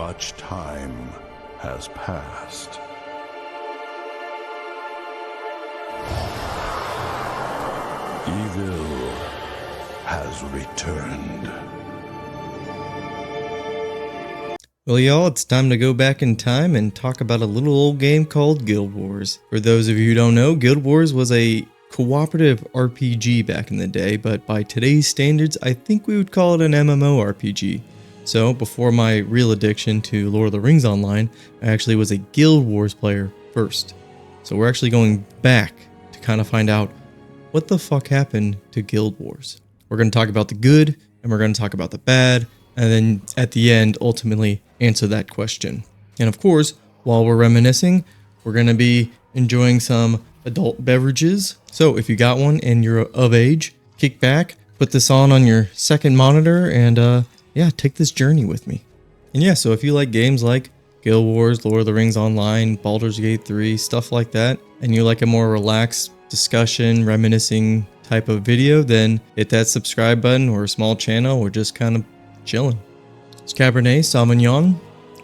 Much time has passed. Evil has returned. Well, y'all, it's time to go back in time and talk about a little old game called Guild Wars. For those of you who don't know, Guild Wars was a cooperative RPG back in the day, but by today's standards, I think we would call it an MMORPG. So, before my real addiction to Lord of the Rings Online, I actually was a Guild Wars player first. So we're actually going back to kind of find out what the fuck happened to Guild Wars. We're going to talk about the good, and we're going to talk about the bad, and then at the end, ultimately answer that question. And of course, while we're reminiscing, we're going to be enjoying some adult beverages. So if you got one and you're of age, kick back, put this on your second monitor, and yeah, take this journey with me. And yeah, so if you like games like Guild Wars, Lord of the Rings Online, Baldur's Gate 3, stuff like that, and you like a more relaxed discussion, reminiscing type of video, then hit that subscribe button or a small channel or just kind of chilling. It's Cabernet Sauvignon,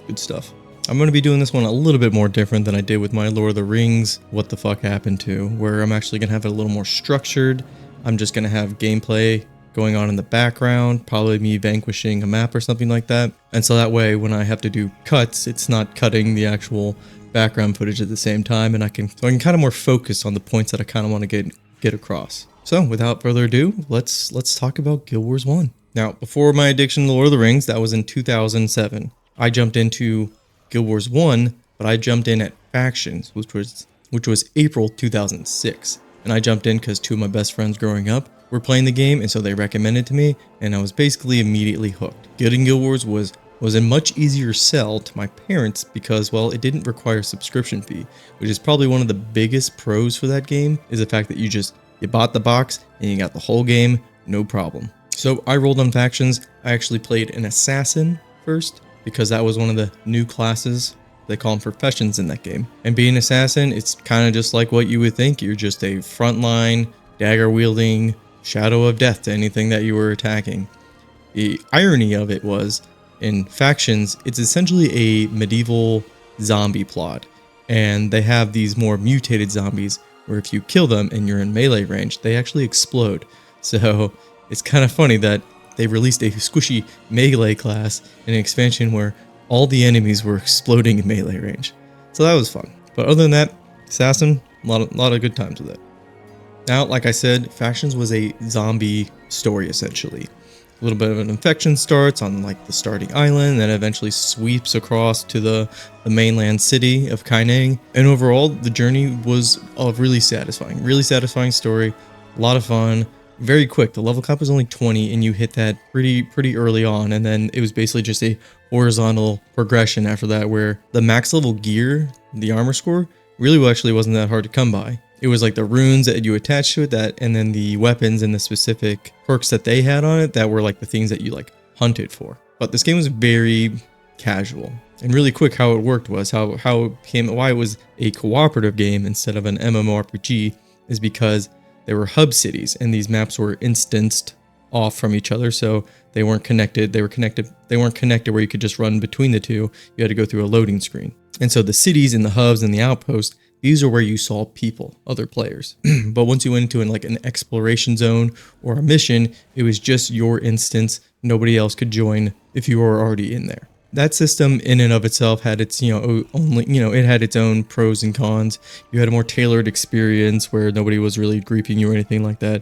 good stuff. I'm going to be doing this one a little bit more different than I did with my Lord of the Rings What the Fuck Happened To, where I'm actually going to have it a little more structured. I'm just going to have gameplay going on in the background, probably me vanquishing a map or something like that. And so that way, when I have to do cuts, it's not cutting the actual background footage at the same time, and I can kind of more focus on the points that I kind of want to get across. So without further ado, let's talk about Guild Wars 1. Now, before my addiction to Lord of the Rings, that was in 2007. I jumped into Guild Wars 1, but I jumped in at Factions, which was April 2006. And I jumped in because two of my best friends growing up were playing the game, and so they recommended it to me, and I was basically immediately hooked. Getting Guild Wars was a much easier sell to my parents because, well, it didn't require a subscription fee, which is probably one of the biggest pros for that game, is the fact that you bought the box and you got the whole game, no problem. So I rolled on Factions. I actually played an assassin first because that was one of the new classes. They call them professions in that game. And being an assassin, it's kind of just like what you would think. You're just a frontline, dagger-wielding shadow of death to anything that you were attacking. The irony of it was, in Factions, it's essentially a medieval zombie plot. And they have these more mutated zombies where if you kill them and you're in melee range, they actually explode. So it's kind of funny that they released a squishy melee class in an expansion where all the enemies were exploding in melee range. So that was fun. But other than that, Assassin, a lot of good times with it. Now, like I said, Factions was a zombie story essentially. A little bit of an infection starts on like the starting island, then eventually sweeps across to the mainland city of Kaineng. And overall, the journey was a really satisfying story. A lot of fun. Very quick. The level cap was only 20 and you hit that pretty early on, and then it was basically just a horizontal progression after that where the max level gear, the armor score, really actually wasn't that hard to come by. It was like the runes that you attached to it, that, and then the weapons and the specific perks that they had on it that were like the things that you like hunted for. But this game was very casual. And really quick, how it worked was why it was a cooperative game instead of an MMORPG is because there were hub cities, and these maps were instanced off from each other, so they weren't connected. They weren't connected where you could just run between the two. You had to go through a loading screen. And so the cities and the hubs and the outposts, these are where you saw people, other players. But once you went into an exploration zone or a mission, it was just your instance. Nobody else could join if you were already in there. That system in and of itself had its, it had its own pros and cons. You had a more tailored experience where nobody was really griefing you or anything like that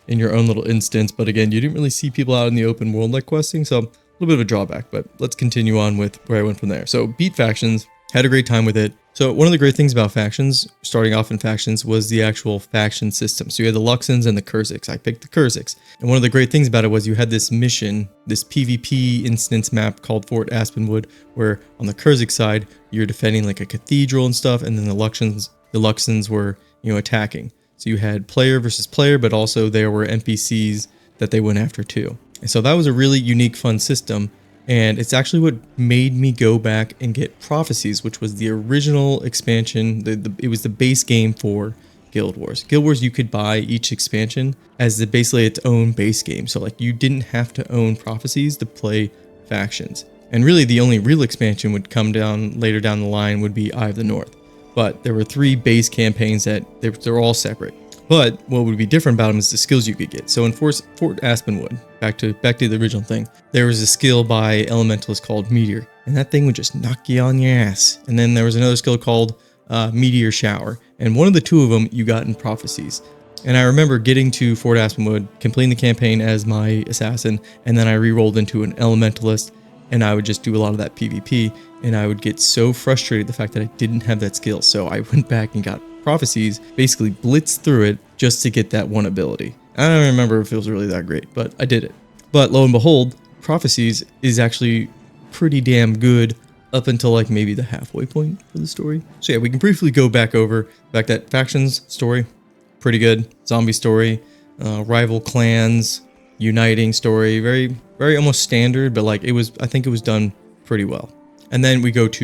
in your own little instance. But again, you didn't really see people out in the open world like questing, so a little bit of a drawback. But let's continue on with where I went from there. So beat Factions, had a great time with it. So one of the great things about Factions, starting off in Factions, was the actual faction system. So you had the Luxons and the Kurziks. I picked the Kurziks. And one of the great things about it was you had this mission, this PvP instance map called Fort Aspenwood, where on the Kurzik side, you're defending like a cathedral and stuff, and then the Luxons were, attacking. So you had player versus player, but also there were NPCs that they went after too. And so that was a really unique, fun system. And it's actually what made me go back and get Prophecies, which was the original expansion. It was the base game for Guild Wars. Guild Wars, you could buy each expansion as basically its own base game. So like you didn't have to own Prophecies to play Factions. And really the only real expansion would come down later down the line would be Eye of the North. But there were 3 base campaigns that they're all separate. But what would be different about them is the skills you could get. So in Fort Aspenwood, back to the original thing, there was a skill by Elementalist called Meteor, and that thing would just knock you on your ass. And then there was another skill called Meteor Shower, and one of the 2 of them you got in Prophecies. And I remember getting to Fort Aspenwood, completing the campaign as my assassin, and then I re-rolled into an Elementalist, and I would just do a lot of that PvP, and I would get so frustrated the fact that I didn't have that skill. So I went back and got Prophecies, basically blitzed through it just to get that one ability. I don't remember if it was really that great, but I did it. But lo and behold, Prophecies is actually pretty damn good up until like maybe the halfway point for the story. So yeah, we can briefly go back over the fact that factions story, pretty good. Zombie story, rival clans, uniting story, very almost standard, but like I think it was done pretty well. And then we're gonna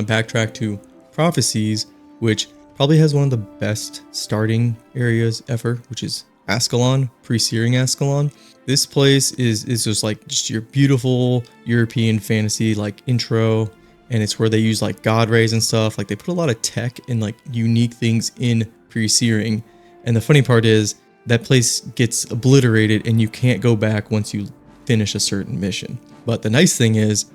backtrack to Prophecies, which probably has one of the best starting areas ever, which is Ascalon, pre-Searing Ascalon. This place is just your beautiful European fantasy like intro, and it's where they use like god rays and stuff. Like they put a lot of tech and like unique things in pre-Searing. And the funny part is that place gets obliterated and you can't go back once you finish a certain mission. But the nice thing is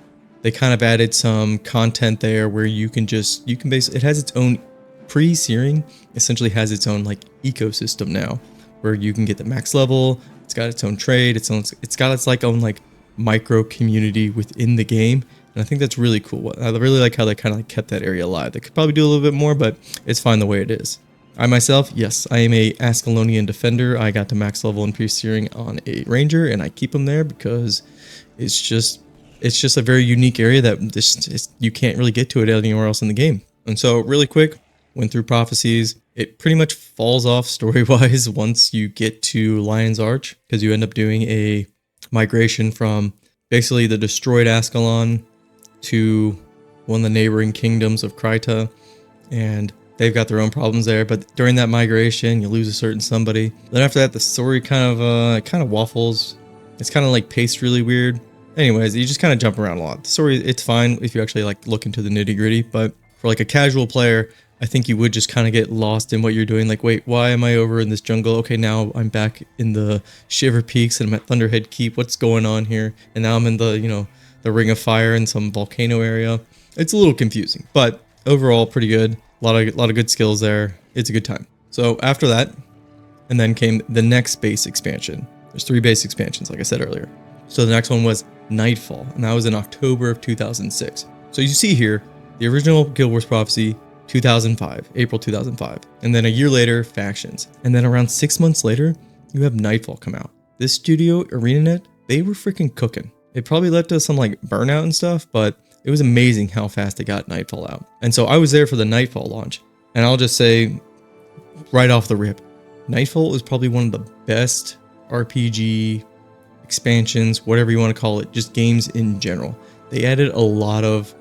they kind of added some content there where you can it has its own pre-Searing, essentially has its own like ecosystem now, where you can get the max level. It's got its own trade. It's got its like own like micro community within the game, and I think that's really cool. I really like how they kind of like kept that area alive. They could probably do a little bit more, but it's fine the way it is. I myself, yes, I am a Ascalonian defender. I got to max level in pre-Searing on a ranger, and I keep them there because it's just a very unique area that you can't really get to it anywhere else in the game. And so really quick, went through Prophecies. It pretty much falls off story-wise once you get to Lion's Arch, because you end up doing a migration from basically the destroyed Ascalon to one of the neighboring kingdoms of Kryta, and they've got their own problems there. But during that migration, you lose a certain somebody. Then after that, the story kind of waffles. It's kind of like paced really weird. Anyways, you just kind of jump around a lot. The story, it's fine if you actually like look into the nitty-gritty, but for like a casual player, I think you would just kind of get lost in what you're doing. Like, wait, why am I over in this jungle? Okay, now I'm back in the Shiver Peaks and I'm at Thunderhead Keep. What's going on here? And now I'm in the Ring of Fire in some volcano area. It's a little confusing, but overall pretty good. A lot of good skills there. It's a good time. So after that, and then came the next base expansion. There's 3 base expansions, like I said earlier. So the next one was Nightfall, and that was in October of 2006. So you see here, the original Guild Wars Prophecy, 2005, April 2005. And then a year later, Factions. And then around 6 months later, you have Nightfall come out. This studio, ArenaNet, they were freaking cooking. It probably led to some like burnout and stuff, but it was amazing how fast they got Nightfall out. And so I was there for the Nightfall launch. And I'll just say, right off the rip, Nightfall is probably one of the best RPG expansions, whatever you want to call it, just games in general. They added a lot of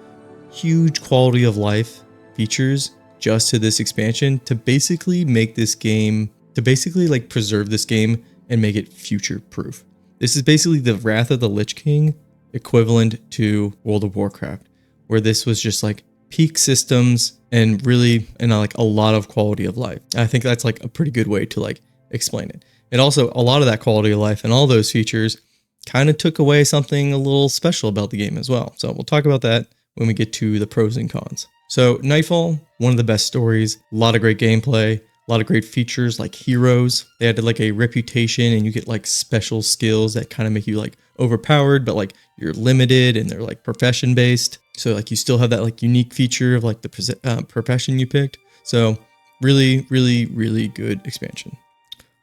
huge quality of life features just to this expansion to basically make this game, like preserve this game and make it future proof. This is basically the Wrath of the Lich King equivalent to World of Warcraft, where this was just like peak systems and like a lot of quality of life. I think that's like a pretty good way to like explain it. And also a lot of that quality of life and all those features kind of took away something a little special about the game as well. So we'll talk about that when we get to the pros and cons. So Nightfall, one of the best stories, a lot of great gameplay, a lot of great features like heroes. They added like a reputation and you get like special skills that kind of make you like overpowered, but like you're limited and they're like profession based. So like you still have that like unique feature of like the profession you picked. So really, really, really good expansion.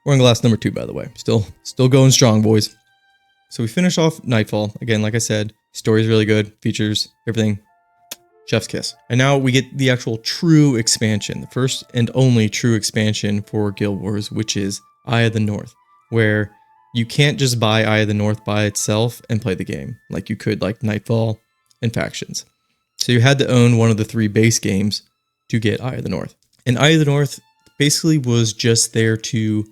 We're on glass number 2, by the way. Still going strong, boys. So we finish off Nightfall. Again, like I said, story's really good, features, everything. Chef's kiss. And now we get the actual true expansion, the first and only true expansion for Guild Wars, which is Eye of the North, where you can't just buy Eye of the North by itself and play the game like you could like Nightfall and Factions. So you had to own one of the 3 base games to get Eye of the North. And Eye of the North basically was just there to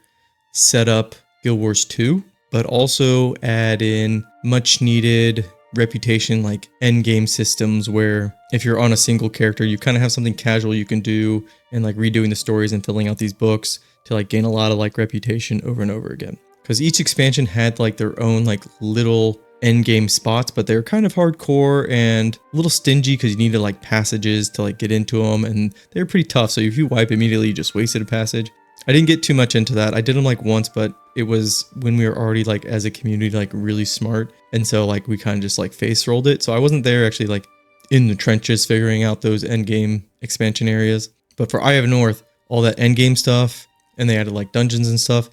set up Guild Wars 2, but also add in much needed reputation like end game systems where if you're on a single character, you kind of have something casual you can do and like redoing the stories and filling out these books to like gain a lot of like reputation over and over again. Because each expansion had like their own like little end game spots, but they're kind of hardcore and a little stingy because you needed like passages to like get into them, and they're pretty tough. So if you wipe immediately, you just wasted a passage. I didn't get too much into that. I did them like once, but it was when we were already like as a community like really smart, and so like we kind of just like face rolled it. So I wasn't there actually like in the trenches figuring out those end game expansion areas. But for Eye of North, all that end game stuff, and they added like dungeons and stuff,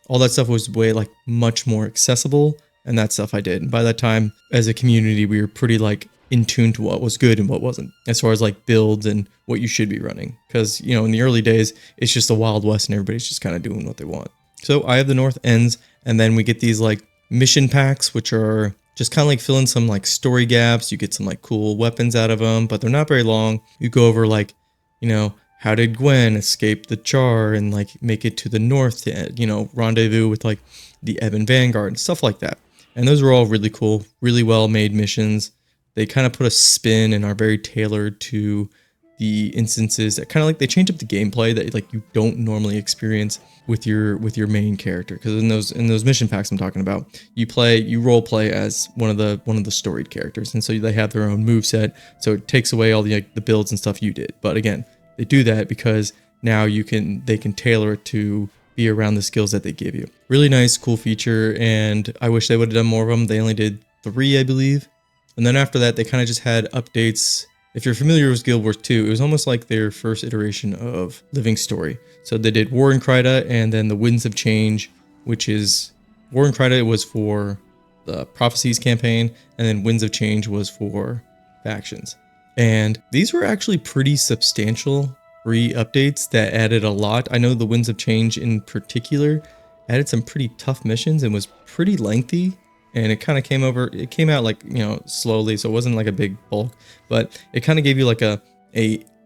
all that stuff was way like much more accessible, and that stuff I did. And by that time, as a community, we were pretty like in tune to what was good and what wasn't, as far as like builds and what you should be running. Because, you know, in the early days, it's just the Wild West and everybody's just kind of doing what they want. So Eye of the North ends, and then we get these like mission packs, which are just kind of like fill in some like story gaps. You get some like cool weapons out of them, but they're not very long. You go over like, you know, how did Gwen escape the Char and like make it to the north to, you know, rendezvous with like the Ebon Vanguard and stuff like that. And those were all really cool, really well made missions. They kind of put a spin and are very tailored to the instances that kind of like they change up the gameplay that like you don't normally experience with your main character. Because in those mission packs I'm talking about, you role play as one of the storied characters, and so they have their own moveset. So it takes away all the like, the builds and stuff you did. But again, they do that because now they can tailor it to be around the skills that they give you. Really nice, cool feature, and I wish they would have done more of them. They only did 3, I believe. And then after that, they kind of just had updates. If you're familiar with Guild Wars 2, it was almost like their first iteration of Living Story. So they did War in Kryta and then the Winds of Change, which is War in Kryta was for the Prophecies campaign, and then Winds of Change was for factions. And these were actually pretty substantial free updates that added a lot. I know the Winds of Change in particular added some pretty tough missions and was pretty lengthy. And it kind of came out like, you know, slowly, so it wasn't like a big bulk, but it kind of gave you like a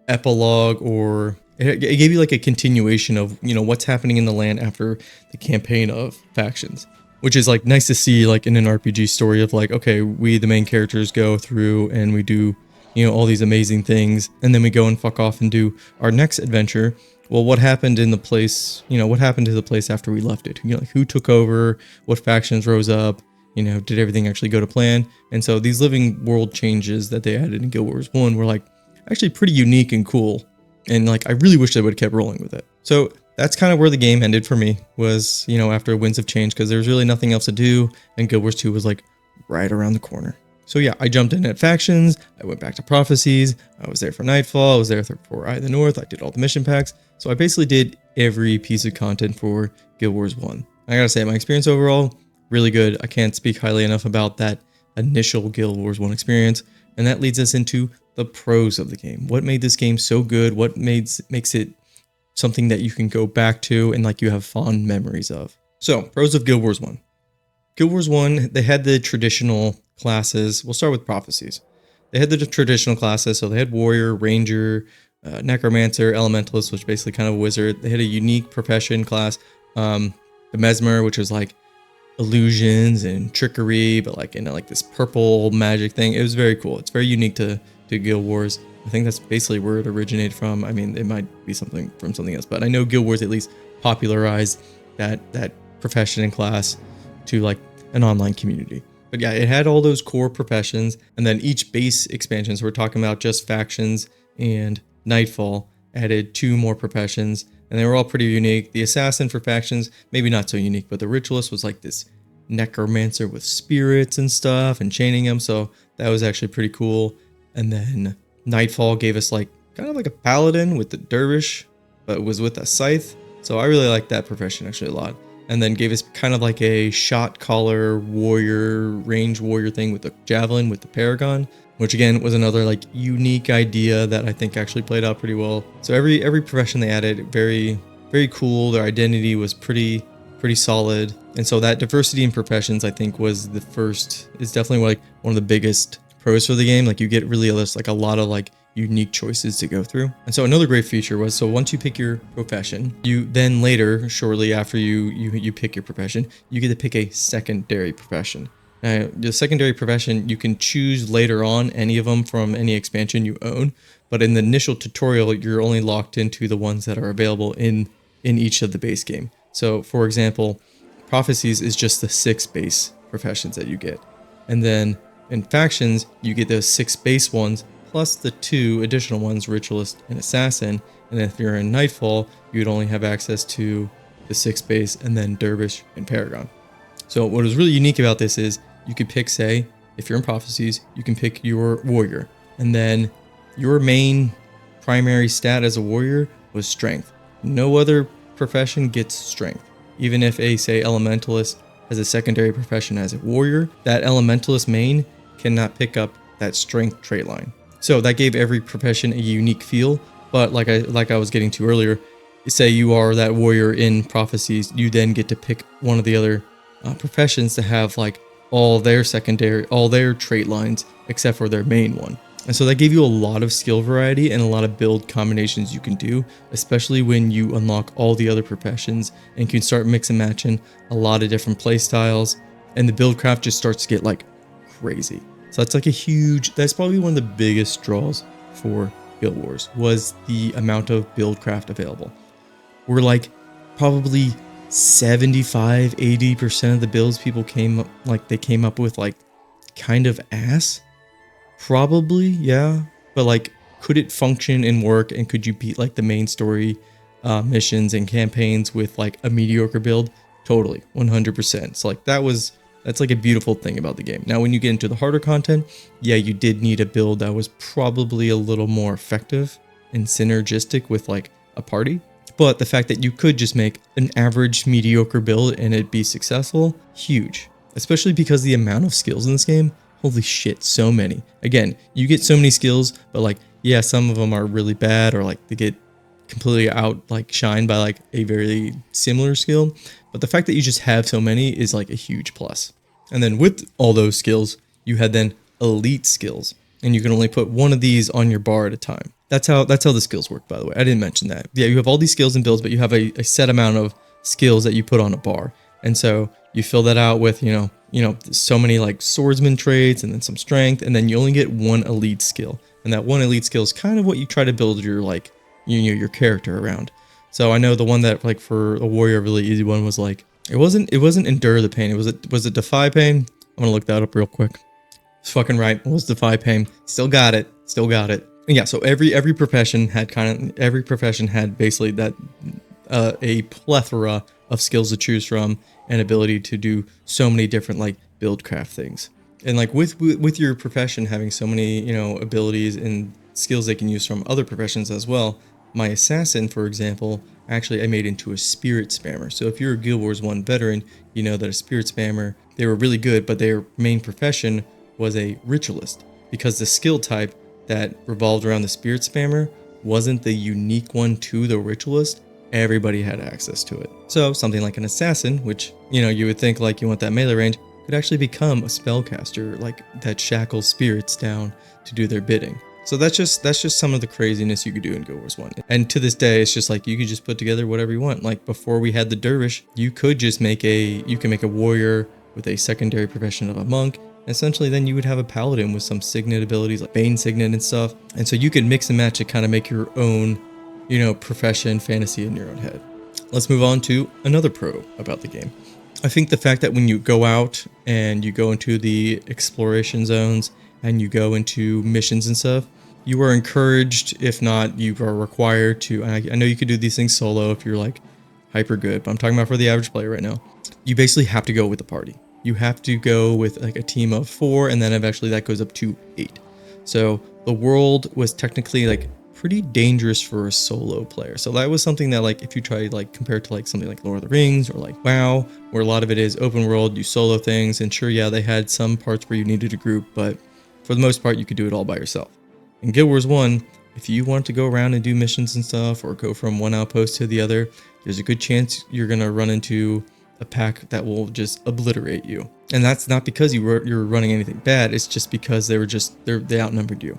epilogue, or it gave you like a continuation of, you know, what's happening in the land after the campaign of factions, which is like nice to see like in an RPG story of like, okay, we the main characters go through and we do, you know, all these amazing things, and then we go and fuck off and do our next adventure. Well, what happened in the place, you know, what happened to the place after we left it? You know, like who took over, what factions rose up, you know, did everything actually go to plan? And so these living world changes that they added in Guild Wars 1 were like actually pretty unique and cool. And like, I really wish they would have kept rolling with it. So that's kind of where the game ended for me, was, you know, after Winds of Change, because there was really nothing else to do. And Guild Wars 2 was like right around the corner. So yeah, I jumped in at factions. I went back to Prophecies. I was there for Nightfall. I was there for Eye of the North. I did all the mission packs. So I basically did every piece of content for Guild Wars 1. I gotta say, my experience overall, really good. I can't speak highly enough about that initial Guild Wars 1 experience. And that leads us into the pros of the game. What made this game so good? What makes it something that you can go back to and like you have fond memories of? So, pros of Guild Wars 1. Guild Wars 1, they had the traditional classes. We'll start with Prophecies. They had the traditional classes, so they had Warrior, Ranger, Necromancer, Elementalist, which is basically kind of a wizard. They had a unique profession class, the Mesmer, which was like illusions and trickery, but like in like this purple magic thing. It was very cool. It's very unique to Guild Wars. I think that's basically where it originated from. I mean, it might be something from something else, but I know Guild Wars at least popularized that profession and class to like an online community. But yeah, it had all those core professions, and then each base expansion, so we're talking about just factions and Nightfall, added 2 more professions, and they were all pretty unique. The Assassin for factions, maybe not so unique, but the Ritualist was like this necromancer with spirits and stuff and chaining them, so that was actually pretty cool. And then Nightfall gave us like kind of like a paladin with the dervish, but was with a scythe, so I really liked that profession actually a lot. And then gave us kind of like a shot caller warrior, range warrior thing with the javelin with the paragon, which again was another like unique idea that I think actually played out pretty well. So every profession they added, very, very cool. Their identity was pretty solid. And so that diversity in professions, I think, is definitely like one of the biggest pros for the game. Like you get really like a lot of like unique choices to go through. And so another great feature was, so once you pick your profession, you then later, shortly after you pick your profession, you get to pick a secondary profession. Now, the secondary profession, you can choose later on any of them from any expansion you own, but in the initial tutorial, you're only locked into the ones that are available in each of the base game. So, for example, Prophecies is just the 6 base professions that you get. And then in Factions, you get those 6 base ones, plus the 2 additional ones, Ritualist and Assassin. And if you're in Nightfall, you'd only have access to the 6 base and then Dervish and Paragon. So what is really unique about this is you could pick, say, if you're in Prophecies, you can pick your warrior. And then your main primary stat as a warrior was strength. No other profession gets strength. Even if a, say, elementalist has a secondary profession as a warrior, that elementalist main cannot pick up that strength trait line. So that gave every profession a unique feel. But like I was getting to earlier, say you are that warrior in Prophecies, you then get to pick one of the other professions to have like all their trait lines except for their main one. And so that gave you a lot of skill variety and a lot of build combinations you can do, especially when you unlock all the other professions and can start mix and matching a lot of different play styles, and the build craft just starts to get like crazy. So that's like that's probably one of the biggest draws for Guild Wars, was the amount of build craft available. We're like probably 75-80% of the builds people came up with like kind of ass. Probably, yeah. But like, could it function and work, and could you beat like the main story missions and campaigns with like a mediocre build? Totally, 100%. So like that's like a beautiful thing about the game. Now when you get into the harder content, yeah, you did need a build that was probably a little more effective and synergistic with like a party. But the fact that you could just make an average mediocre build and it'd be successful, huge. Especially because the amount of skills in this game, holy shit, so many. Again, you get so many skills, but like, yeah, some of them are really bad, or like they get completely shined by like a very similar skill. But the fact that you just have so many is like a huge plus. And then with all those skills, you had then elite skills, and you can only put one of these on your bar at a time. That's how the skills work, by the way. I didn't mention that. Yeah, you have all these skills and builds, but you have a set amount of skills that you put on a bar. And so you fill that out with, so many like swordsman traits and then some strength, and then you only get one elite skill. And that one elite skill is kind of what you try to build your like, your character around. So I know the one that like for a warrior, really easy one was like, it wasn't endure the pain. Was it defy pain? I'm gonna look that up real quick. It's fucking right. It was defy pain. Still got it. And yeah, so every profession had basically that a plethora of skills to choose from and ability to do so many different like build craft things. And like with your profession having so many, abilities and skills they can use from other professions as well. My assassin, for example, actually I made into a spirit spammer. So if you're a Guild Wars 1 veteran, you know that a spirit spammer, they were really good, but their main profession was a ritualist, because the skill type that revolved around the spirit spammer wasn't the unique one to the ritualist. Everybody had access to it. So something like an assassin, which, you would think like you want that melee range, could actually become a spellcaster like that shackles spirits down to do their bidding. So that's just some of the craziness you could do in Guild Wars 1. And to this day, it's just like you could just put together whatever you want. Like before we had the dervish, you could just make a warrior with a secondary profession of a monk. Essentially, then you would have a paladin with some signet abilities like Bane Signet and stuff. And so you could mix and match to kind of make your own, profession fantasy in your own head. Let's move on to another pro about the game. I think the fact that when you go out and you go into the exploration zones and you go into missions and stuff, you are encouraged, if not, you are required to, and I know you could do these things solo if you're like hyper good, but I'm talking about for the average player right now. You basically have to go with the party. You have to go with like a team of 4, and then eventually that goes up to 8. So the world was technically like pretty dangerous for a solo player. So that was something that like if you try like compare it to like something like Lord of the Rings or like WoW, where a lot of it is open world, you solo things, and sure, yeah, they had some parts where you needed a group, but for the most part, you could do it all by yourself. In Guild Wars 1, if you want to go around and do missions and stuff, or go from one outpost to the other, there's a good chance you're gonna run into a pack that will just obliterate you. And that's not because you're running anything bad, it's just because they outnumbered you.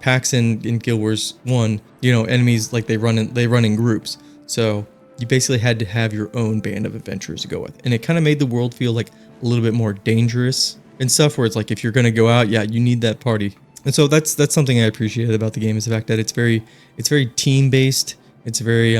Packs in Guild Wars 1, enemies like they run in groups. So you basically had to have your own band of adventurers to go with. And it kind of made the world feel like a little bit more dangerous and stuff, where it's like, if you're going to go out, yeah, you need that party. And so that's something I appreciated about the game, is the fact that it's very team based. It's very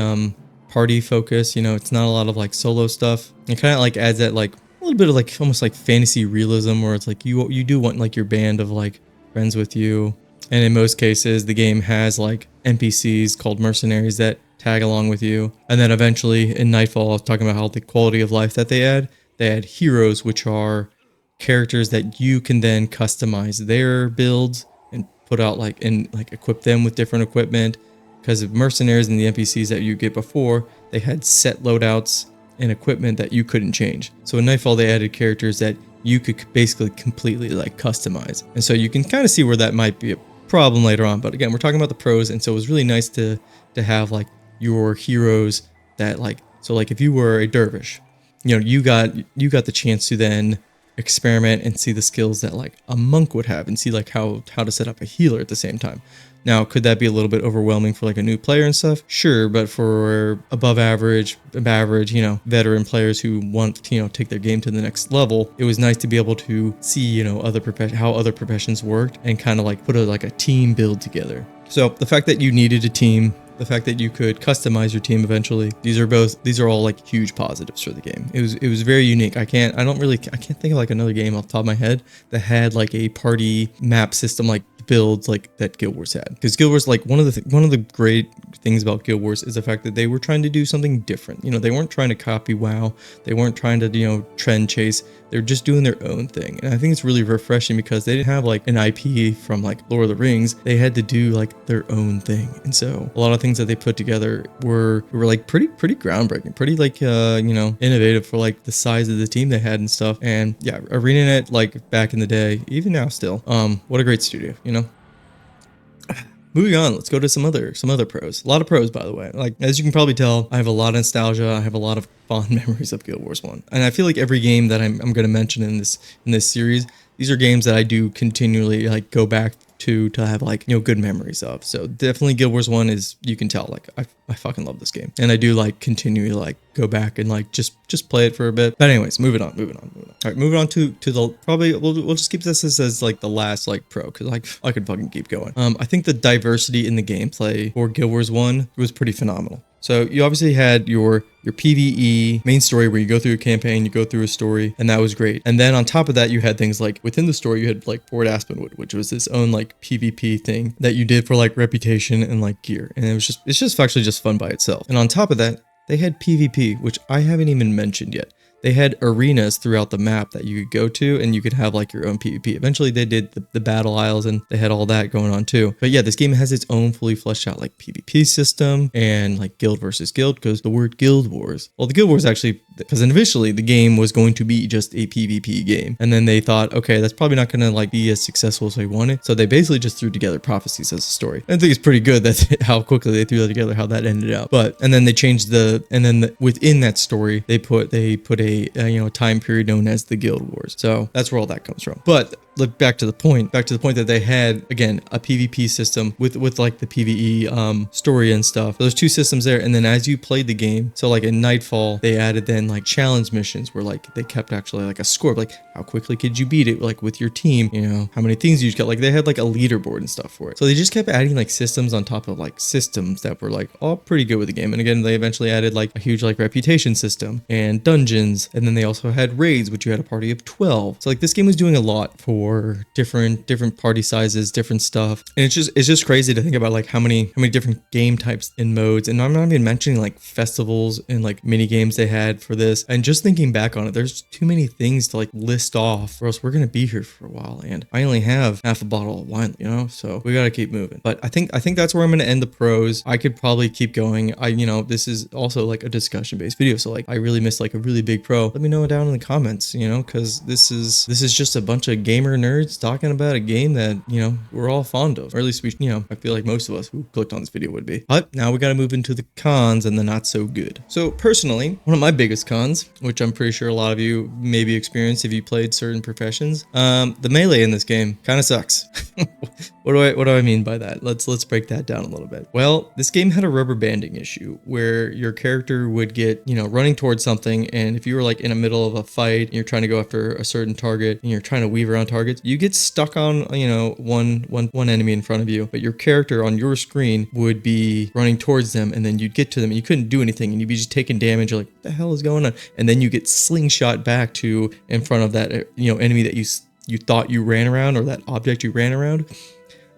party focused. You know, it's not a lot of like solo stuff. It kind of like adds that like a little bit of like almost like fantasy realism, where it's like you do want like your band of like friends with you. And in most cases, the game has like NPCs called mercenaries that tag along with you. And then eventually in Nightfall, I was talking about how the quality of life that they add heroes, which are characters that you can then customize their builds and put out like, and like equip them with different equipment. Because of mercenaries and the NPCs that you get before, they had set loadouts and equipment that you couldn't change. So in Nightfall, they added characters that you could basically completely like customize. And so you can kind of see where that might be a problem later on. But again, we're talking about the pros. And so it was really nice to have like your heroes that like, so like if you were a dervish, you know, you got the chance to then experiment and see the skills that like a monk would have, and see like how to set up a healer at the same time. Now, could that be a little bit overwhelming for like a new player and stuff? Sure, but for above average, you know, veteran players who want to, you know, take their game to the next level, it was nice to be able to see, you know, how other professions worked, and kind of like put a team build together. So the fact that you needed a team, the fact that you could customize your team eventually, these are all like huge positives for the game. It was very unique. I can't think of like another game off the top of my head that had like a party map system like builds like that Guild Wars had. Because Guild Wars, like one of the great things about Guild Wars is the fact that they were trying to do something different. You know, they weren't trying to copy WoW. They weren't trying to, you know, trend chase. They're just doing their own thing. And I think it's really refreshing, because they didn't have like an IP from like Lord of the Rings. They had to do like their own thing. And so a lot of things that they put together were like pretty groundbreaking, pretty like you know, innovative for like the size of the team they had and stuff. And yeah, ArenaNet, like back in the day, even now still, what a great studio, you know. Moving on, let's go to some other pros. A lot of pros, by the way. Like, as you can probably tell, I have a lot of nostalgia. I have a lot of fond memories of Guild Wars 1. And I feel like every game that I'm going to mention in this series, these are games that I do continually like go back to have like, you know, good memories of. So definitely Guild Wars 1 is, you can tell, like I fucking love this game. And I do like continually like go back and like just play it for a bit. But anyways, moving on. All right, moving on to the, probably we'll just keep this as like the last like pro, because like I could fucking keep going. I think the diversity in the gameplay for Guild Wars 1 was pretty phenomenal. So you obviously had your PvE main story, where you go through a campaign, you go through a story, and that was great. And then on top of that, you had things like within the story, you had like Fort Aspenwood, which was its own like PvP thing that you did for like reputation and like gear. And it's just actually just fun by itself. And on top of that, they had PvP, which I haven't even mentioned yet. They had arenas throughout the map that you could go to, and you could have like your own PvP. Eventually they did the battle isles, and they had all that going on too. But yeah, this game has its own fully fleshed out like PvP system, and like guild versus guild, because the word Guild Wars, well, the Guild Wars actually, because initially the game was going to be just a PvP game, and then they thought, okay, that's probably not going to like be as successful as we wanted, so they basically just threw together Prophecies as a story. I think it's pretty good that how quickly they threw that together, how that ended out. But and then they changed within that story they put a you know, time period known as the Guild Wars. So that's where all that comes from. But look back to the point that they had, again, a PvP system with like the PvE story and stuff. There's two systems there. And then as you played the game, so like in Nightfall, they added then like challenge missions where like they kept actually like a score, like how quickly could you beat it, like with your team, you know, how many things you got, like they had like a leaderboard and stuff for it. So they just kept adding like systems on top of like systems that were like all pretty good with the game. And again, they eventually added like a huge like reputation system and dungeons, and then they also had raids, which you had a party of 12. So like this game was doing a lot for different party sizes, different stuff. And it's just crazy to think about like how many different game types and modes. And I'm not even mentioning like festivals and like mini games they had for this. And just thinking back on it, there's too many things to like list off, or else we're gonna be here for a while. And I only have half a bottle of wine, you know, so we gotta keep moving. But I think that's where I'm gonna end the pros. I could probably keep going. You know, this is also like a discussion based video, so like I really missed like a really big pro. Let me know down in the comments, you know, because this is just a bunch of gamer nerds talking about a game that, you know, we're all fond of, or at least we, you know, I feel like most of us who clicked on this video would be. But now we got to move into the cons and the not so good. So personally, one of my biggest cons, which I'm pretty sure a lot of you maybe experienced if you played certain professions, the melee in this game kind of sucks. What do I mean by that? Let's break that down a little bit. Well, this game had a rubber banding issue where your character would get, you know, running towards something, and if you were like in the middle of a fight and you're trying to go after a certain target and you're trying to weave around targets, you get stuck on, you know, one enemy in front of you, but your character on your screen would be running towards them, and then you'd get to them and you couldn't do anything, and you'd be just taking damage. You're like, what the hell is going on? And then you get slingshot back to in front of that, you know, enemy that you thought you ran around, or that object you ran around.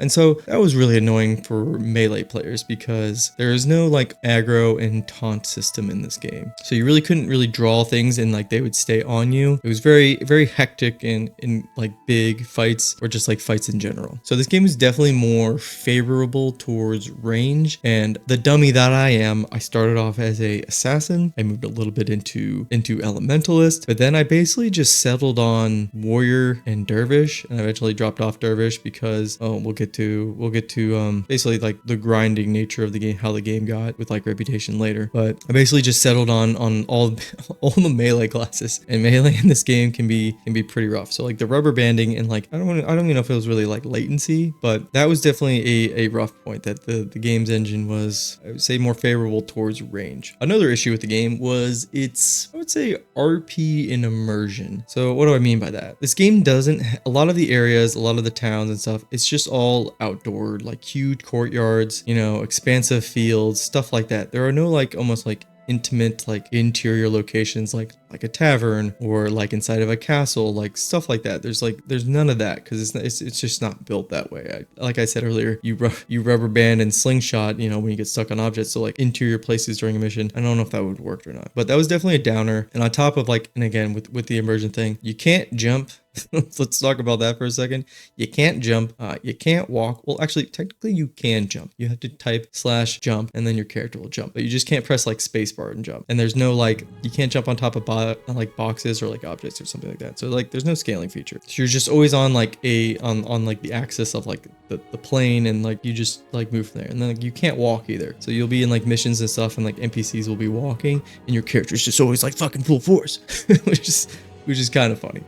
And so that was really annoying for melee players because there is no like aggro and taunt system in this game. So you really couldn't really draw things and like they would stay on you. It was very, very hectic in like big fights or just like fights in general. So this game is definitely more favorable towards range. And the dummy that I am, I started off as a assassin. I moved a little bit into elementalist, but then I basically just settled on warrior and dervish, and I eventually dropped off dervish because we'll get to basically like the grinding nature of the game, how the game got with like reputation later. But I basically just settled on all the melee classes, and melee in this game can be pretty rough. So like the rubber banding and like I don't even know if it was really like latency, but that was definitely a rough point, that the game's engine was, I would say, more favorable towards range. Another issue with the game was its, I would say, RP and immersion. So what do I mean by that? This game doesn't, a lot of the areas, a lot of the towns and stuff, it's just all outdoor, like huge courtyards, you know, expansive fields, stuff like that. There are no like almost like intimate like interior locations like a tavern or like inside of a castle, like stuff like that. There's none of that because it's just not built that way. Like I said earlier, you rubber band and slingshot, you know, when you get stuck on objects. So like interior places during a mission, I don't know if that would work or not, but that was definitely a downer. And on top of like, and again with the immersion thing, you can't jump. Let's talk about that for a second. You can't jump, you can't walk. Well, actually, technically you can jump. You have to type /jump and then your character will jump, but you just can't press like spacebar and jump. And there's no like, you can't jump on top of like boxes or like objects or something like that. So like there's no scaling feature. So you're just always on like on like the axis of like the plane, and like you just like move from there. And then like, you can't walk either. So you'll be in like missions and stuff, and like NPCs will be walking and your character's just always like fucking full force, which is kind of funny.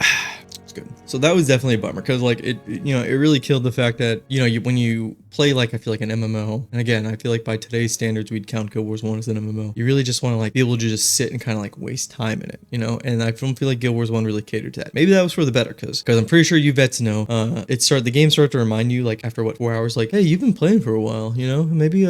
Good. So that was definitely a bummer because like it really killed the fact that, you know, when you play like, I feel like an MMO, and again, I feel like by today's standards we'd count Guild Wars 1 as an MMO. You really just want to like be able to just sit and kind of like waste time in it, you know. And I don't feel like Guild Wars 1 really catered to that. Maybe that was for the better because I'm pretty sure you vets know the game started to remind you like after 4 hours, like, hey, you've been playing for a while, you know, maybe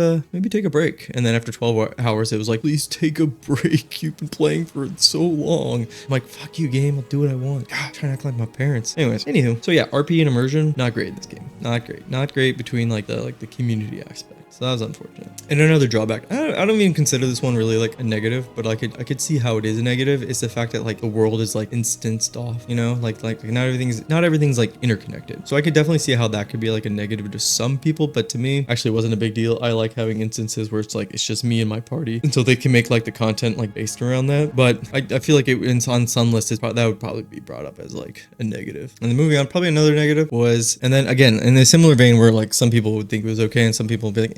take a break. And then after 12 hours it was like, please take a break, you've been playing for so long. I'm like, fuck you game, I'll do what I want. God, trying to act like my parents. Anyways, anywho, so yeah, RP and immersion, not great in this game. Not great between like the community aspect. So that was unfortunate. And another drawback, I don't even consider this one really like a negative, but I could see how it is a negative, is the fact that like the world is like instanced off, you know, like not everything's like interconnected. So I could definitely see how that could be like a negative to some people, but to me actually wasn't a big deal. I like having instances where it's like it's just me and my party, and so they can make like the content like based around that. But I feel like on some lists that would probably be brought up as like a negative. And then moving on, probably another negative was, and then again in a similar vein where like some people would think it was okay and some people would be like,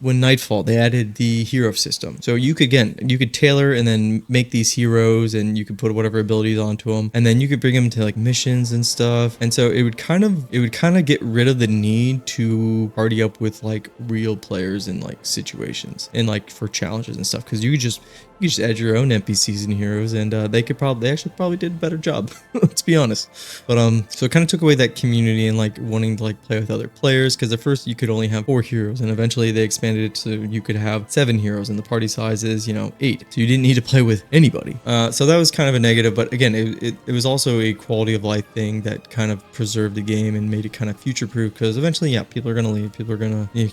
when Nightfall, they added the hero system. So you could tailor and then make these heroes, and you could put whatever abilities onto them, and then you could bring them to like missions and stuff. And so it would kind of get rid of the need to party up with like real players in like situations and like for challenges and stuff, because you just add your own NPCs and heroes, and they actually probably did a better job. Let's be honest. But so it kind of took away that community and like wanting to like play with other players, because at first you could only have 4 heroes, and eventually they expanded it so you could have 7 heroes, and the party size is 8, so you didn't need to play with anybody. So that was kind of a negative, but again, it was also a quality of life thing that kind of preserved the game and made it kind of future proof, because eventually, yeah, people are gonna leave,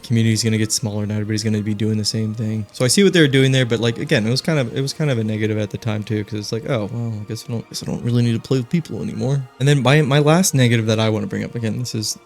community's gonna get smaller, and everybody's gonna be doing the same thing. So I see what they're doing there, but like again, it was kind of a negative at the time too, because it's like, oh well, I guess I don't really need to play with people anymore. And then my last negative that I want to bring up, again, this is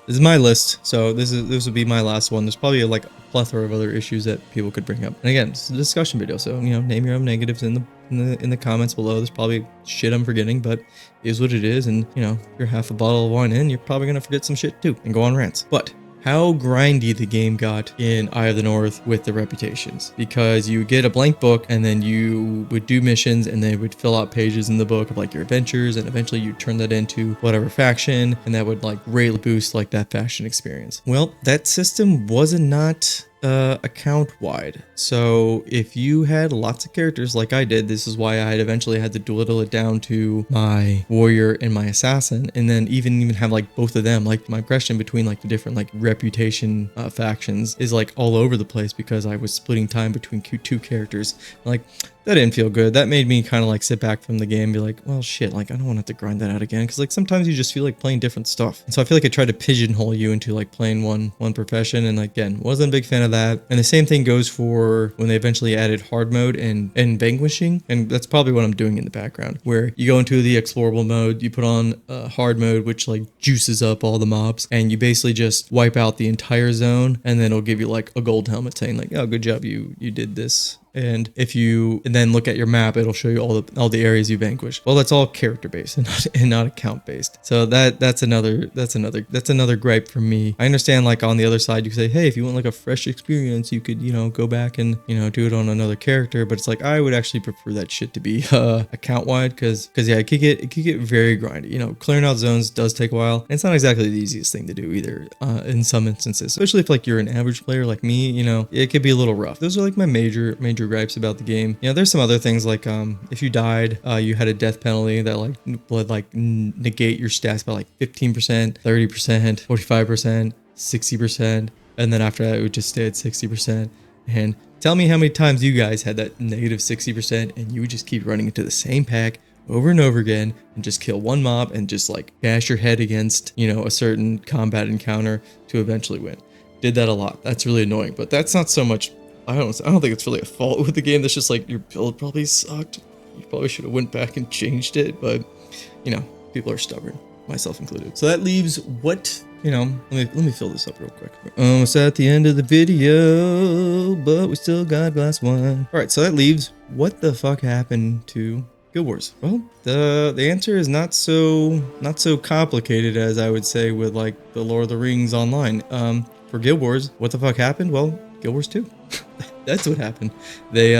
this is my list. So this would be my last one. There's probably like a plethora of other issues that people could bring up. And again, it's a discussion video, so name your own negatives in the comments below. There's probably shit I'm forgetting, but it is what it is. And if you're half a bottle of wine in, you're probably gonna forget some shit too and go on rants. But how grindy the game got in Eye of the North with the reputations, because you get a blank book and then you would do missions and they would fill out pages in the book of like your adventures, and eventually you turn that into whatever faction, and that would like greatly boost like that faction experience. Well, that system wasn't not account wide. So if you had lots of characters like I did, this is why I had eventually had to dwindle it down to my warrior and my assassin, and then even have like both of them. Like my impression between like the different like reputation factions is like all over the place, because I was splitting time between two characters. Like that didn't feel good. That made me kind of like sit back from the game and be like, well, shit, like I don't want to have to grind that out again, because like sometimes you just feel like playing different stuff. And so I feel like I tried to pigeonhole you into like playing one profession, and again, wasn't a big fan of that. And the same thing goes for when they eventually added hard mode and vanquishing, and that's probably what I'm doing in the background, where you go into the explorable mode, you put on hard mode, which like juices up all the mobs, and you basically just wipe out the entire zone, and then it'll give you like a gold helmet saying like, oh, good job, you did this. And if you then look at your map, it'll show you all the areas you vanquished. Well, that's all character based and not account based. So that's another gripe from me. I understand like on the other side, you could say, hey, if you want like a fresh experience, you could go back and do it on another character. But it's like I would actually prefer that shit to be account wide, because yeah, it could get very grindy. Clearing out zones does take a while. And it's not exactly the easiest thing to do either in some instances, especially if like you're an average player like me. It could be a little rough. Those are like my major gripes about the game. There's some other things like if you died, you had a death penalty that like would like negate your stats by like 15%, 30%, 45%, 60%, and then after that it would just stay at 60%. And tell me how many times you guys had that negative 60% and you would just keep running into the same pack over and over again and just kill one mob and just like bash your head against a certain combat encounter to eventually win. Did that a lot. That's really annoying, but that's not so much. I don't think it's really a fault with the game. That's just like your build probably sucked. You probably should have went back and changed it, but people are stubborn, myself included. So that leaves what let me fill this up real quick. Almost at the end of the video, but we still got glass one. All right, so that leaves what the fuck happened to Guild Wars. Well, the answer is not so complicated as I would say with like the Lord of the Rings Online. For Guild Wars, what the fuck happened? Well, Guild Wars 2. That's what happened. They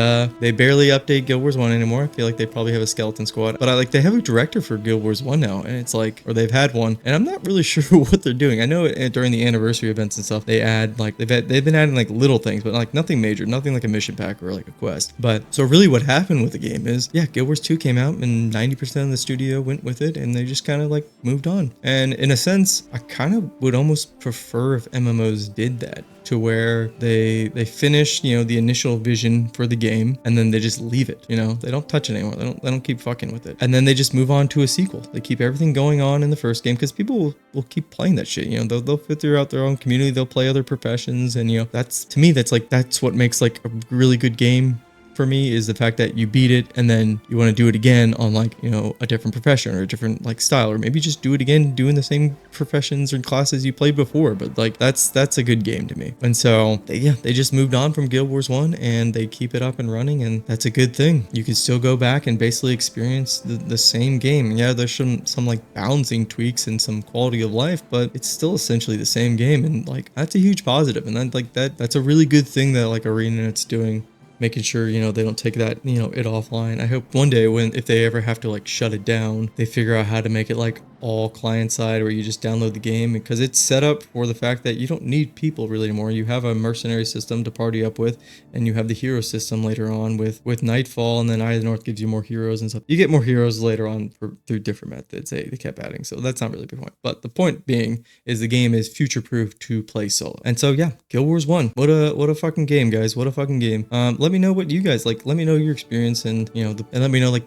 barely update Guild Wars 1 anymore. I feel like they probably have a skeleton squad, but they have a director for Guild Wars 1 now, and it's like, or they've had one, and I'm not really sure what they're doing. I know during the anniversary events and stuff, they add like they've been adding like little things, but like nothing major, nothing like a mission pack or like a quest. But so really what happened with the game is, yeah, Guild Wars 2 came out and 90% of the studio went with it, and they just kind of like moved on. And in a sense, I kind of would almost prefer if MMOs did that, to where they finish the initial vision for the game and then they just leave it. They don't touch it anymore. They don't keep fucking with it, and then they just move on to a sequel. They keep everything going on in the first game because people will keep playing that shit. They'll filter out their own community. They'll play other professions, and that's, to me, that's what makes like a really good game for me, is the fact that you beat it and then you want to do it again on like a different profession or a different like style, or maybe just do it again doing the same professions or classes you played before. But like that's a good game to me. And so they just moved on from Guild Wars 1 and they keep it up and running, and that's a good thing. You can still go back and basically experience the same game. Yeah, there's some like balancing tweaks and some quality of life, but it's still essentially the same game, and like that's a huge positive. And then like that's a really good thing that like ArenaNet's doing, making sure they don't take that it offline. I hope one day if they ever have to like shut it down, they figure out how to make it like all client side, where you just download the game, because it's set up for the fact that you don't need people really anymore. You have a mercenary system to party up with, and you have the hero system later on with Nightfall, and then Eye of the North gives you more heroes and stuff. You get more heroes later on through different methods they kept adding, so that's not really the point. But the point being is the game is future proof to play solo. And so yeah, Guild Wars 1, what a fucking game, guys. What a fucking game. Let me know what you guys like. Let me know your experience, and and let me know like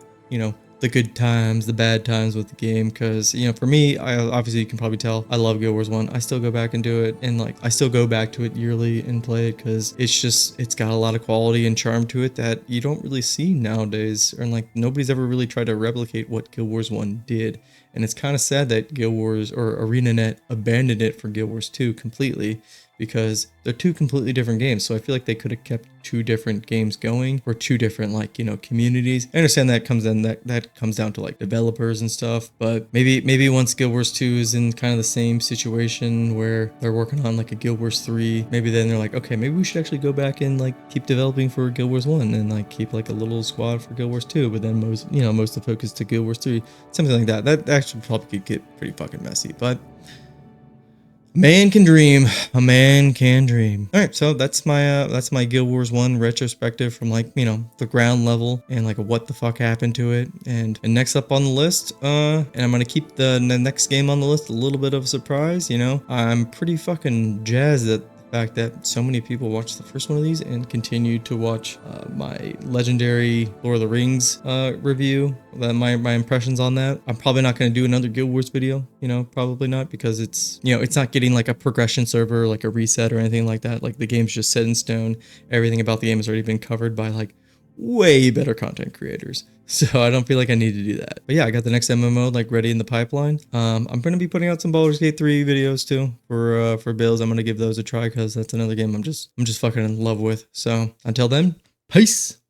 the good times, the bad times with the game. Because, you know, for me, I obviously, you can probably tell, I love Guild Wars 1. I still go back and do it, and like I still go back to it yearly and play it because it's got a lot of quality and charm to it that you don't really see nowadays, or like nobody's ever really tried to replicate what Guild Wars 1 did. And it's kind of sad that Guild Wars or ArenaNet abandoned it for Guild Wars 2 completely, because they're two completely different games. So I feel like they could have kept two different games going for two different, like, you know, communities. I understand that comes down to like developers and stuff, but maybe once Guild Wars 2 is in kind of the same situation where they're working on like a Guild Wars 3, maybe then they're like, okay, maybe we should actually go back and like keep developing for Guild Wars 1 and like keep like a little squad for Guild Wars 2, but then most of the focus to Guild Wars 3, something like that. That actually probably could get pretty fucking messy, but man can dream. A man can dream. All right, so that's my Guild Wars 1 retrospective from, like, you know, the ground level and like what the fuck happened to it. And next up on the list, and I'm gonna keep the next game on the list a little bit of a surprise. You know, I'm pretty fucking jazzed at fact that so many people watched the first one of these and continued to watch my legendary Lord of the Rings review, my impressions on that. I'm probably not going to do another Guild Wars video, you know, probably not, because it's, you know, it's not getting like a progression server, like a reset or anything like that. Like the game's just set in stone. Everything about the game has already been covered by like way better content creators. So I don't feel like I need to do that. But yeah, I got the next MMO like ready in the pipeline. I'm going to be putting out some Baldur's Gate 3 videos too for builds. I'm going to give those a try because that's another game I'm just fucking in love with. So until then, peace.